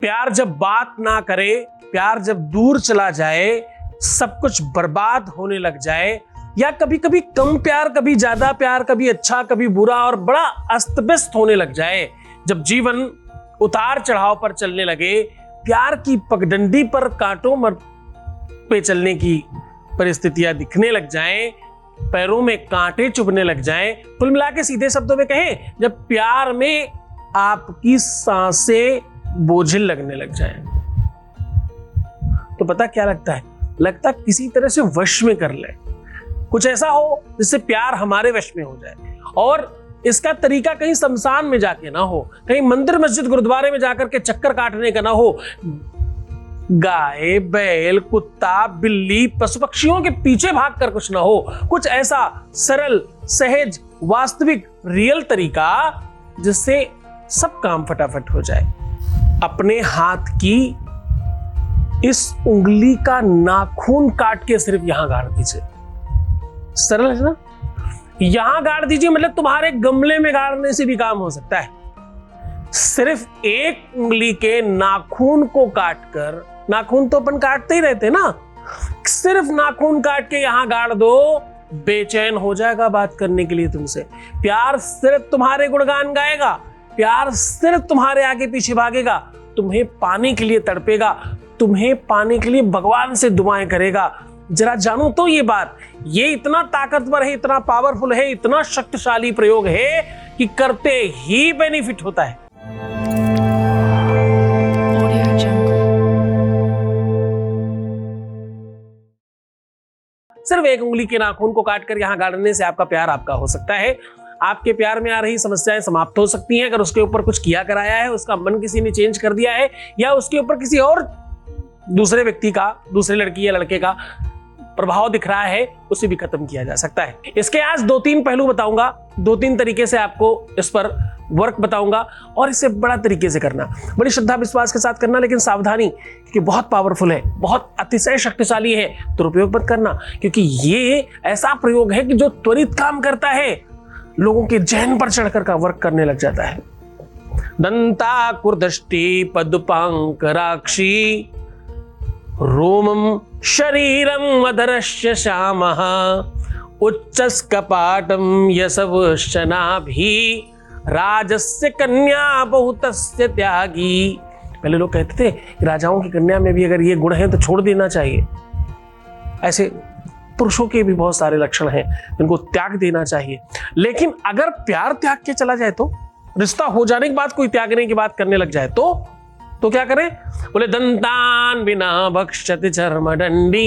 प्यार जब बात ना करे, प्यार जब दूर चला जाए, सब कुछ बर्बाद होने लग जाए, या कभी कभी कम प्यार, कभी ज्यादा प्यार, कभी अच्छा कभी बुरा और बड़ा अस्त व्यस्त होने लग जाए, जब जीवन उतार चढ़ाव पर चलने लगे, प्यार की पगडंडी पर कांटों पे चलने की परिस्थितियां दिखने लग जाएं, पैरों में कांटे चुभने लग जाएं, कुल मिला के सीधे शब्दों में कहें, जब प्यार में आपकी सांसें बोझिल लगने लग जाएं, तो पता क्या लगता है? लगता किसी तरह से वश में कर ले, कुछ ऐसा हो जिससे प्यार हमारे वश में हो जाए। और इसका तरीका कहीं शमशान में जाके ना हो, कहीं मंदिर मस्जिद गुरुद्वारे में जाकर के चक्कर काटने का ना हो, गाय बैल कुत्ता बिल्ली पशु पक्षियों के पीछे भागकर कुछ ना हो, कुछ ऐसा सरल सहज वास्तविक रियल तरीका जिससे सब काम फटाफट हो जाए। अपने हाथ की इस उंगली का नाखून काट के सिर्फ यहां गाड़ दीजिए। सरल है ना? यहां गाड़ दीजिए, मतलब तुम्हारे गमले में गाड़ने से भी काम हो सकता है। सिर्फ एक उंगली के नाखून को काटकर, नाखून तो अपन काटते ही रहते ना, सिर्फ नाखून काट के यहां गाड़ दो, बेचैन हो जाएगा बात करने के लिए तुमसे। प्यार सिर्फ तुम्हारे गुणगान गाएगा, प्यार सिर्फ तुम्हारे आगे पीछे भागेगा, तुम्हें पाने के लिए तड़पेगा, तुम्हें पाने के लिए भगवान से दुआएं करेगा। जरा जानो तो ये बात, ये इतना ताकतवर है, इतना पावरफुल है, इतना शक्तिशाली प्रयोग है कि करते ही बेनिफिट होता है। सिर्फ एक उंगली के नाखून को काटकर यहां गाड़ने से आपका प्यार आपका हो सकता है। आपके प्यार में आ रही समस्याएं समाप्त हो सकती हैं अगर उसके ऊपर कुछ किया कराया है, उसका मन किसी ने चेंज कर दिया है, या उसके ऊपर किसी और दूसरे व्यक्ति का, दूसरे लड़की या लड़के का प्रभाव दिख रहा है, उसे भी खत्म किया जा सकता है। इसके आज 2-3 पहलू बताऊंगा, 2-3 तरीके से आपको इस पर वर्क बताऊंगा, और इसे बड़ा तरीके से करना, बड़ी श्रद्धा विश्वास के साथ करना, लेकिन सावधानी, क्योंकि बहुत पावरफुल है, बहुत अतिशय शक्तिशाली है, दुरुपयोग मत करना, क्योंकि ये ऐसा प्रयोग है कि जो त्वरित काम करता है, लोगों के जहन पर चढ़कर का वर्क करने लग जाता है। दंताकुर्दष्टि पदुपांकराक्षी रोमम शरीरम अधरस्य श्यामः उच्चस्कपाटम यसवश्चनाभि राजस्य कन्या बहुतस्य त्यागी। पहले लोग कहते थे कि राजाओं की कन्या में भी अगर ये गुण है तो छोड़ देना चाहिए। ऐसे पुरुषों के भी बहुत सारे लक्षण हैं जिनको त्याग देना चाहिए, लेकिन अगर प्यार त्याग के चला जाए तो, रिश्ता हो जाने के बाद कोई त्यागने की बात करने लग जाए तो क्या करें? बोले दंतान बिना बक्षति चर्मदंडी।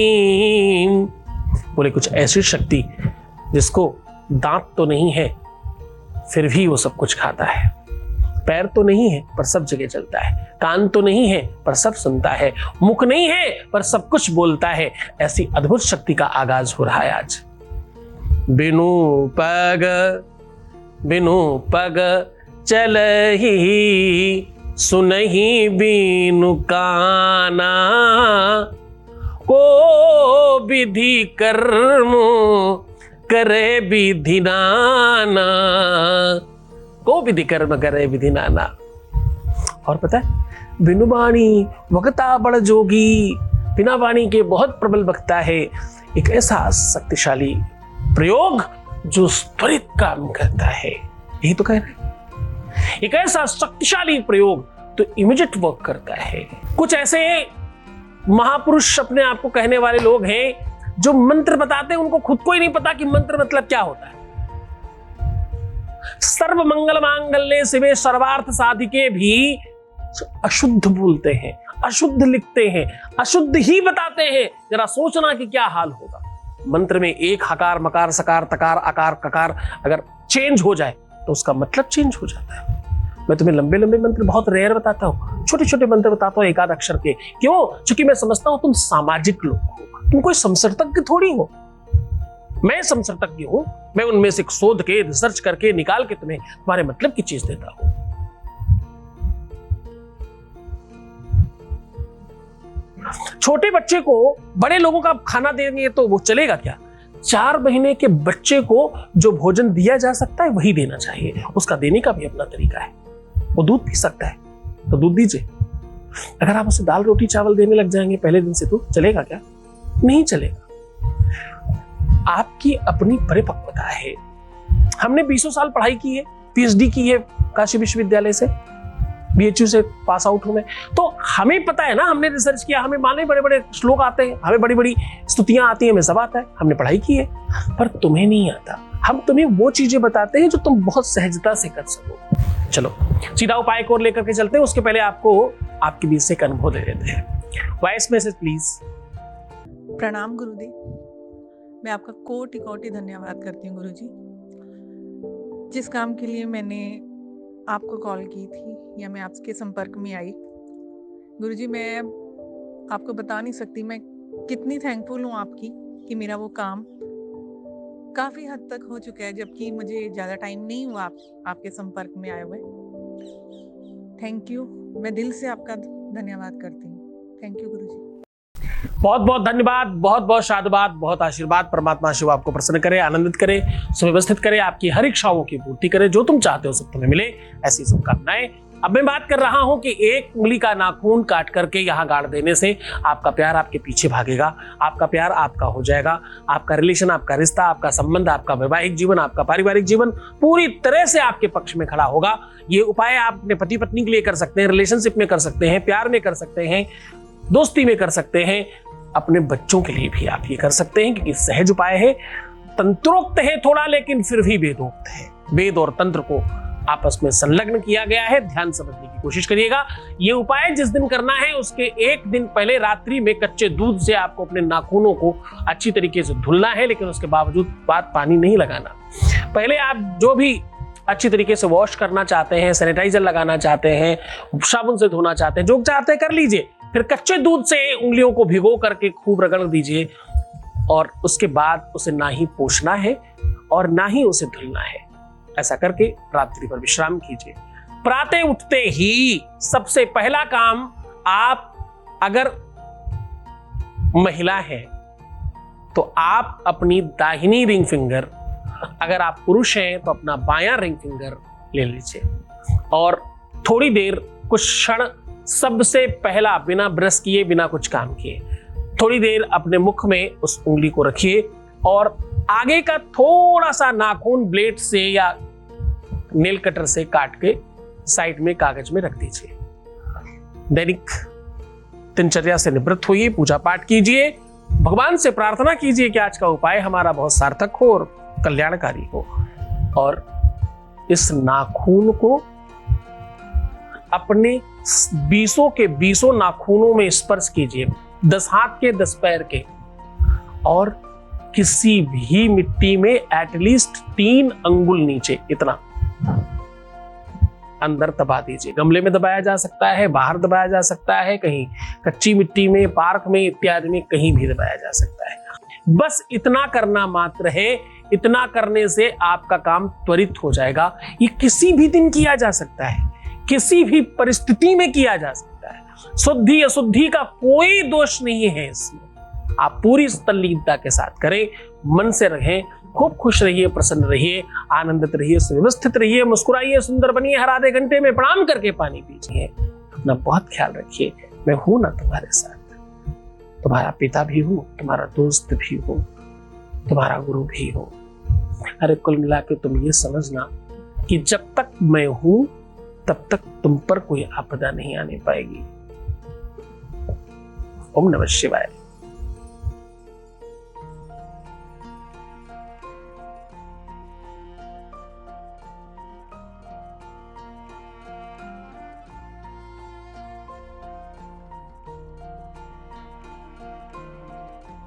बोले कुछ ऐसी शक्ति जिसको दांत तो नहीं है फिर भी वो सब कुछ खाता है, पैर तो नहीं है पर सब जगह चलता है, कान तो नहीं है पर सब सुनता है, मुख नहीं है पर सब कुछ बोलता है। ऐसी अद्भुत शक्ति का आगाज हो रहा है आज। बिनु पग चलहि सुनहि बिनु काना, को विधि कर्म करे विधि नाना, को विधि कर्म करे विधि नाना। और पता है, बिनु वाणी वक्ता बड़ जोगी, बिना वाणी के बहुत प्रबल वक्ता है। एक ऐसा शक्तिशाली प्रयोग जो त्वरित काम करता है, यही तो कह रहे हैं। एक ऐसा शक्तिशाली प्रयोग तो इमीडिएट वर्क करता है। कुछ ऐसे महापुरुष अपने आप को कहने वाले लोग हैं जो मंत्र बताते हैं, उनको खुद को ही नहीं पता कि मंत्र मतलब क्या होता है। सर्व मंगल मांगल्ये शिवे सर्वार्थ साधिके भी अशुद्ध बोलते हैं, अशुद्ध लिखते हैं, अशुद्ध ही बताते हैं। जरा सोचना कि क्या हाल होगा। मंत्र में एक हकार मकार सकार तकार आकार ककार अगर चेंज हो जाए तो उसका मतलब चेंज हो जाता है। मैं तुम्हें लंबे लंबे मंत्र बहुत रेयर बताता हूँ, छोटे छोटे मंत्र बताता हूँ एकाध अक्षर के। क्यों? क्योंकि मैं समझता हूं तुम सामाजिक लोग हो, तुम कोई संसर्तज्ञ थोड़ी हो। मैं संसर्तज्ञ हूं, मैं उनमें से शोध के रिसर्च करके निकाल के तुम्हें तुम्हारे मतलब की चीज देता हूं। छोटे बच्चे को बड़े लोगों का खाना देंगे तो वो चलेगा क्या? 4 महीने के बच्चे को जो भोजन दिया जा सकता है वही देना चाहिए। उसका देने का भी अपना तरीका है। वो दूध पी सकता है तो दूध दीजिए, अगर आप उसे दाल रोटी चावल देने लग जाएंगे पहले दिन से, तो चलेगा क्या? नहीं चलेगा। आपकी अपनी परिपक्वता है। हमने 20 साल पढ़ाई की है, पीएचडी की है काशी विश्वविद्यालय से, बीएचयू से पास आउट हूं मैं, तो हमें पता है ना, हमने रिसर्च किया, हमें माने बड़े बड़े श्लोक आते हैं, हमें बड़ी बड़ी स्तुतियां आती हैं, हमें सब आता है, हमने पढ़ाई की है। पर तुम्हें नहीं आता। हम तुम्हें वो चीजें बताते हैं जो तुम बहुत सहजता से कर सको। चलो सीधा उपाय को लेकर के चलते हैं। उसके पहले आपको आपके बीच से एक अनुभव दे देते हैं। Voice message please. प्रणाम गुरुदेव, मैं आपका कोटि कोटि धन्यवाद करती हूँ गुरुजी। जिस काम के लिए मैंने आपको कॉल की थी या मैं आपके संपर्क में आई, गुरुजी मैं आपको बता नहीं सकती मैं कितनी थैंकफुल हूँ आपकी कि मेरा वो काम काफ़ी हद तक हो चुका है, जबकि मुझे ज़्यादा टाइम नहीं हुआ आपके संपर्क में आए हुए। थैंक यू, मैं दिल से आपका धन्यवाद करती हूँ। थैंक यू गुरुजी। बहुत बहुत धन्यवाद, बहुत बहुत साधुवाद, बहुत आशीर्वाद। परमात्मा शिव आपको प्रसन्न करे, आनंदित करे, सुव्यवस्थित करे, आपकी हर इच्छाओं की पूर्ति करे, जो तुम चाहते हो सब तुम्हें मिले, ऐसी शुभकामनाएं। अब मैं बात कर रहा हूं कि एक उंगली का नाखून काट करके यहां गाड़ देने से आपका प्यार आपके पीछे भागेगा, आपका प्यार आपका हो जाएगा, आपका रिलेशन, आपका रिश्ता, आपका संबंध, आपका वैवाहिक जीवन, आपका पारिवारिक जीवन पूरी तरह से आपके पक्ष में खड़ा होगा। ये उपाय आप अपने पति पत्नी के लिए कर सकते हैं, रिलेशनशिप में कर सकते हैं, प्यार में कर सकते हैं, दोस्ती में कर सकते हैं, अपने बच्चों के लिए भी आप ये कर सकते हैं, क्योंकि सहज उपाय है, तंत्रोक्त है थोड़ा, लेकिन फिर भी वेदोक्त है। वेद और तंत्र को आपस में संलग्न किया गया है, ध्यान समझने की कोशिश करिएगा। ये उपाय जिस दिन करना है उसके एक दिन पहले रात्रि में कच्चे दूध से आपको अपने नाखूनों को अच्छी तरीके से धुलना है, लेकिन उसके बावजूद पानी नहीं लगाना। पहले आप जो भी अच्छी तरीके से वॉश करना चाहते हैं, सैनिटाइजर लगाना चाहते हैं, साबुन से धोना चाहते हैं, जो चाहते हैं कर लीजिए। फिर कच्चे दूध से उंगलियों को भिगो करके खूब रगड़ दीजिए, और उसके बाद उसे ना ही पोंछना है और ना ही उसे धुलना है। ऐसा करके रात्रि पर विश्राम कीजिए। प्रातः उठते ही सबसे पहला काम, आप अगर महिला है तो आप अपनी दाहिनी रिंग फिंगर, अगर आप पुरुष हैं तो अपना बायां रिंग फिंगर ले लीजिए, और थोड़ी देर कुछ क्षण सबसे पहला बिना ब्रश किए, बिना कुछ काम किए, थोड़ी देर अपने मुख में उस उंगली को रखिए और आगे का थोड़ा सा नाखून ब्लेड से या नेल कटर से काट के साइड में कागज में रख दीजिए। दैनिक दिनचर्या से निवृत्त होइए, पूजा पाठ कीजिए, भगवान से प्रार्थना कीजिए कि आज का उपाय हमारा बहुत सार्थक हो और कल्याणकारी हो। और इस नाखून को अपने 20 के 20 नाखूनों में स्पर्श कीजिए, 10 हाथ के 10 पैर के, और किसी भी मिट्टी में एटलीस्ट 3 अंगुल नीचे इतना अंदर दबा दीजिए। गमले में दबाया जा सकता है, बाहर दबाया जा सकता है, कहीं कच्ची मिट्टी में, पार्क में इत्यादि में कहीं भी दबाया जा सकता है। बस इतना करना मात्र है। इतना करने से आपका काम त्वरित हो जाएगा। ये किसी भी दिन किया जा सकता है, किसी भी परिस्थिति में किया जा सकता है। शुद्धि अशुद्धि का कोई दोष नहीं है इसमें। आप पूरी तल्लीनता के साथ करें, मन से रहें, खूब खुश रहिए, प्रसन्न रहिए, आनंदित रहिए, सुव्यवस्थित रहिए, मुस्कुराइए, सुंदर बनिए। हर आधे घंटे में प्रणाम करके पानी पीजिए। अपना बहुत ख्याल रखिए। मैं हूं ना तुम्हारे साथ, तुम्हारा पिता भी हूं, तुम्हारा दोस्त भी हूं, तुम्हारा गुरु भी हूं। अरे कुल मिला के तुम ये समझना कि जब तक मैं हूं तब तक तुम पर कोई आपदा नहीं आने पाएगी। ओम नमः शिवाय।